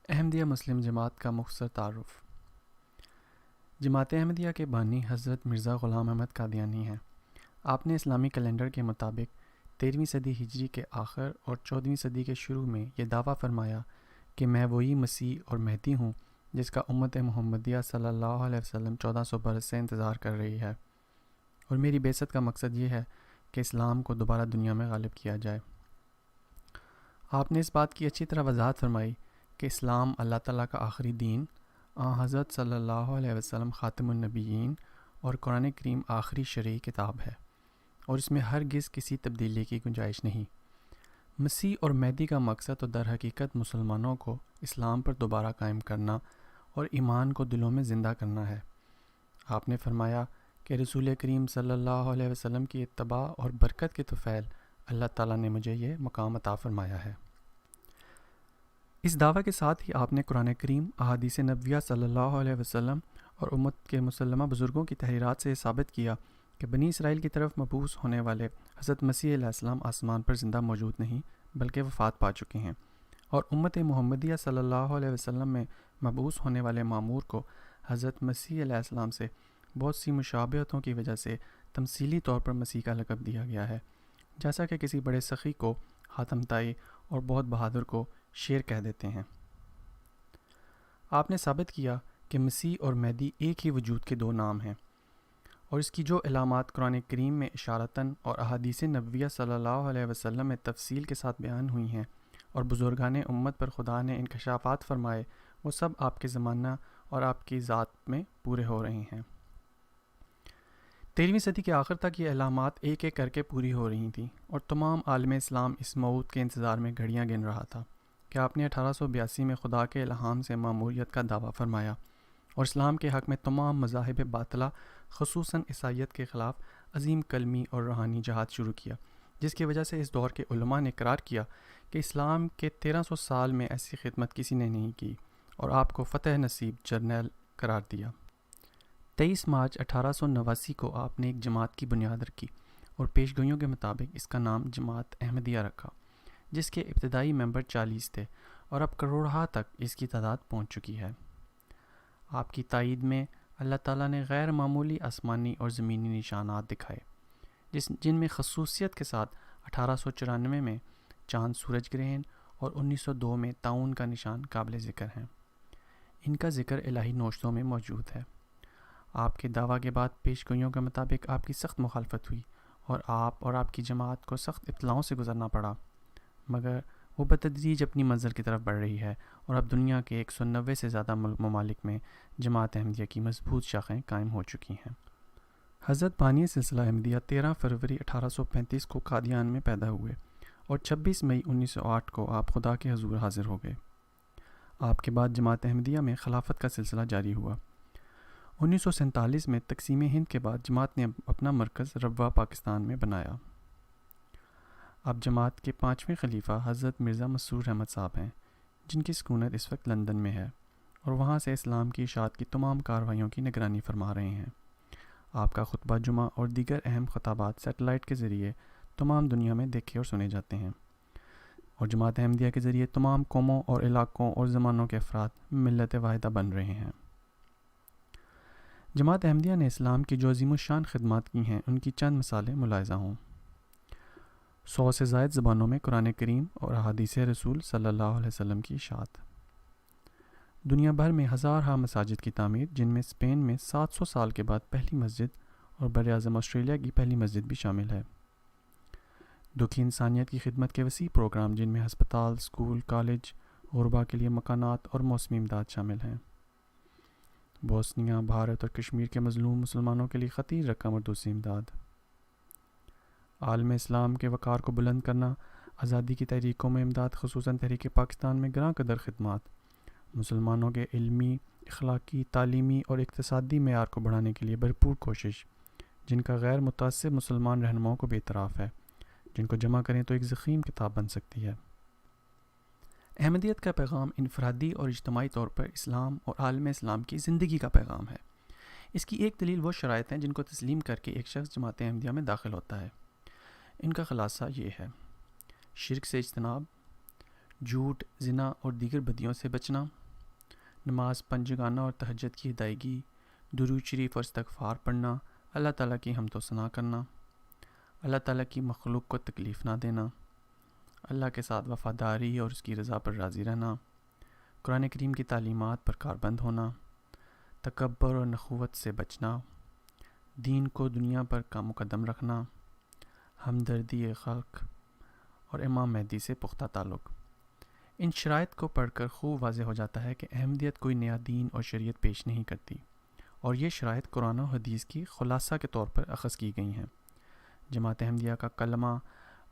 احمدیہ مسلم جماعت کا مختصر تعارف۔ جماعت احمدیہ کے بانی حضرت مرزا غلام احمد قادیانی ہیں۔ آپ نے اسلامی کیلنڈر کے مطابق 13ویں صدی ہجری کے آخر اور 14ویں صدی کے شروع میں یہ دعویٰ فرمایا کہ میں وہی مسیح اور مہدی ہوں جس کا امت محمدیہ صلی اللہ علیہ وسلم 1400 برس سے انتظار کر رہی ہے، اور میری بعثت کا مقصد یہ ہے کہ اسلام کو دوبارہ دنیا میں غالب کیا جائے۔ آپ نے اس بات کی اچھی طرح وضاحت فرمائی کہ اسلام اللہ تعالیٰ کا آخری دین، حضرت صلی اللہ علیہ وسلم خاتم النبیین، اور قرآن کریم آخری شرعی کتاب ہے، اور اس میں ہرگز کسی تبدیلی کی گنجائش نہیں۔ مسیح اور مہدی کا مقصد تو در حقیقت مسلمانوں کو اسلام پر دوبارہ قائم کرنا اور ایمان کو دلوں میں زندہ کرنا ہے۔ آپ نے فرمایا کہ رسول کریم صلی اللہ علیہ وسلم کی اتباع اور برکت کے طفیل اللہ تعالیٰ نے مجھے یہ مقام عطا فرمایا ہے۔ اس دعویٰ کے ساتھ ہی آپ نے قرآن کریم، احادیث نبویہ صلی اللہ علیہ وسلم اور امت کے مسلمہ بزرگوں کی تحریرات سے یہ ثابت کیا کہ بنی اسرائیل کی طرف مبعوث ہونے والے حضرت مسیح علیہ السلام آسمان پر زندہ موجود نہیں بلکہ وفات پا چکے ہیں، اور امت محمدیہ صلی اللہ علیہ وسلم میں مبعوث ہونے والے مامور کو حضرت مسیح علیہ السلام سے بہت سی مشابہتوں کی وجہ سے تمثیلی طور پر مسیح کا لقب دیا گیا ہے، جیسا کہ کسی بڑے سخی کو حاتم طائی اور بہت بہادر کو شیر کہہ دیتے ہیں۔ آپ نے ثابت کیا کہ مسیح اور مہدی ایک ہی وجود کے دو نام ہیں، اور اس کی جو علامات قرآن کریم میں اشارتاً اور احادیث نبویہ صلی اللہ علیہ وسلم میں تفصیل کے ساتھ بیان ہوئی ہیں اور بزرگان امت پر خدا نے انکشافات فرمائے، وہ سب آپ کے زمانہ اور آپ کی ذات میں پورے ہو رہے ہیں۔ 13ویں صدی کے آخر تک یہ علامات ایک ایک کر کے پوری ہو رہی تھیں، اور تمام عالم اسلام اس موعود کے انتظار میں گھڑیاں گن رہا تھا کہ آپ نے 1882 میں خدا کے الہام سے ماموریت کا دعویٰ فرمایا اور اسلام کے حق میں تمام مذاہب باطلہ خصوصاً عیسائیت کے خلاف عظیم کلمی اور روحانی جہاد شروع کیا، جس کی وجہ سے اس دور کے علماء نے اقرار کیا کہ اسلام کے 1300 سال میں ایسی خدمت کسی نے نہیں کی، اور آپ کو فتح نصیب جرنیل قرار دیا۔ 23 مارچ 1889 کو آپ نے ایک جماعت کی بنیاد رکھی اور پیشگوئیوں کے مطابق اس کا نام جماعت احمدیہ رکھا، جس کے ابتدائی ممبر 40 تھے، اور اب کروڑہا تک اس کی تعداد پہنچ چکی ہے۔ آپ کی تائید میں اللہ تعالیٰ نے غیر معمولی آسمانی اور زمینی نشانات دکھائے، جن میں خصوصیت کے ساتھ 1894 میں چاند سورج گرہن اور 1902 میں طاعون کا نشان قابل ذکر ہیں۔ ان کا ذکر الہی نوشتوں میں موجود ہے۔ آپ کے دعویٰ کے بعد پیشگوئیوں کے مطابق آپ کی سخت مخالفت ہوئی، اور آپ اور آپ کی جماعت کو سخت ابتلاؤں سے گزرنا پڑا، مگر وہ بتدریج اپنی منزل کی طرف بڑھ رہی ہے، اور اب دنیا کے 190 سے زیادہ ممالک میں جماعت احمدیہ کی مضبوط شاخیں قائم ہو چکی ہیں۔ حضرت بانی سلسلہ احمدیہ 13 فروری 1835 کو قادیان میں پیدا ہوئے، اور 26 مئی 1908 کو آپ خدا کے حضور حاضر ہو گئے۔ آپ کے بعد جماعت احمدیہ میں خلافت کا سلسلہ جاری ہوا۔ 1947 میں تقسیم ہند کے بعد جماعت نے اپنا مرکز ربوہ پاکستان میں بنایا۔ اب جماعت کے 5ویں خلیفہ حضرت مرزا مسرور احمد صاحب ہیں، جن کی سکونت اس وقت لندن میں ہے، اور وہاں سے اسلام کی اشاعت کی تمام کارروائیوں کی نگرانی فرما رہے ہیں۔ آپ کا خطبہ جمعہ اور دیگر اہم خطابات سیٹلائٹ کے ذریعے تمام دنیا میں دیکھے اور سنے جاتے ہیں، اور جماعت احمدیہ کے ذریعے تمام قوموں اور علاقوں اور زمانوں کے افراد ملت واحدہ بن رہے ہیں۔ جماعت احمدیہ نے اسلام کی جو عظیم الشان خدمات کی ہیں، ان کی چند مثالیں ملاحظہ ہوں۔ 100 سے زائد زبانوں میں قرآن کریم اور احادیث رسول صلی اللہ علیہ وسلم کی اشاعت۔ دنیا بھر میں ہزارہا مساجد کی تعمیر، جن میں اسپین میں 700 سال کے بعد پہلی مسجد اور براعظم آسٹریلیا کی پہلی مسجد بھی شامل ہے۔ دکھی انسانیت کی خدمت کے وسیع پروگرام، جن میں ہسپتال، اسکول، کالج، غربا کے لیے مکانات اور موسمی امداد شامل ہیں۔ بوسنیا، بھارت اور کشمیر کے مظلوم مسلمانوں کے لیے خطیر رقم اور دوسری امداد۔ عالم اسلام کے وقار کو بلند کرنا، آزادی کی تحریکوں میں امداد، خصوصاً تحریک پاکستان میں گراں قدر خدمات، مسلمانوں کے علمی، اخلاقی، تعلیمی اور اقتصادی معیار کو بڑھانے کے لیے بھرپور کوشش، جن کا غیر متعصب مسلمان رہنماؤں کو بے اعتراف ہے، جن کو جمع کریں تو ایک ضخیم کتاب بن سکتی ہے۔ احمدیت کا پیغام انفرادی اور اجتماعی طور پر اسلام اور عالم اسلام کی زندگی کا پیغام ہے۔ اس کی ایک دلیل وہ شرائط ہیں جن کو تسلیم کر کے ایک شخص جماعت احمدیہ میں داخل ہوتا ہے۔ ان کا خلاصہ یہ ہے: شرک سے اجتناب، جھوٹ، زنا اور دیگر بدیوں سے بچنا، نماز پنجگانہ اور تہجد کی ادائیگی، درود شریف اور استغفار پڑھنا، اللہ تعالیٰ کی حمد و ثنا کرنا، اللہ تعالیٰ کی مخلوق کو تکلیف نہ دینا، اللہ کے ساتھ وفاداری اور اس کی رضا پر راضی رہنا، قرآن کریم کی تعلیمات پر کاربند ہونا، تکبر اور نخوت سے بچنا، دین کو دنیا پر کا مقدم رکھنا، ہمدردی خلق اور امام مہدی سے پختہ تعلق۔ ان شرائط کو پڑھ کر خوب واضح ہو جاتا ہے کہ احمدیت کوئی نیا دین اور شریعت پیش نہیں کرتی، اور یہ شرائط قرآن و حدیث کی خلاصہ کے طور پر اخذ کی گئی ہیں۔ جماعت احمدیہ کا کلمہ،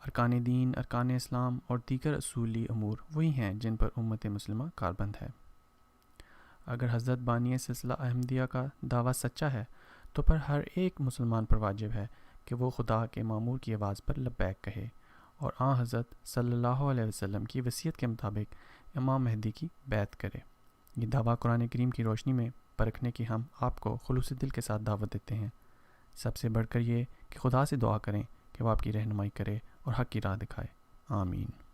ارکان دین، ارکان اسلام اور دیگر اصولی امور وہی ہیں جن پر امت مسلمہ کاربند ہے۔ اگر حضرت بانی سلسلہ احمدیہ کا دعویٰ سچا ہے تو پر ہر ایک مسلمان پر واجب ہے کہ وہ خدا کے مامور کی آواز پر لبیک کہے اور حضرت صلی اللہ علیہ وسلم کی وصیت کے مطابق امام مہدی کی بیعت کرے۔ یہ دعویٰ قرآن کریم کی روشنی میں پرکھنے کی ہم آپ کو خلوص دل کے ساتھ دعوت دیتے ہیں۔ سب سے بڑھ کر یہ کہ خدا سے دعا کریں کہ وہ آپ کی رہنمائی کرے اور حق کی راہ دکھائے۔ آمین۔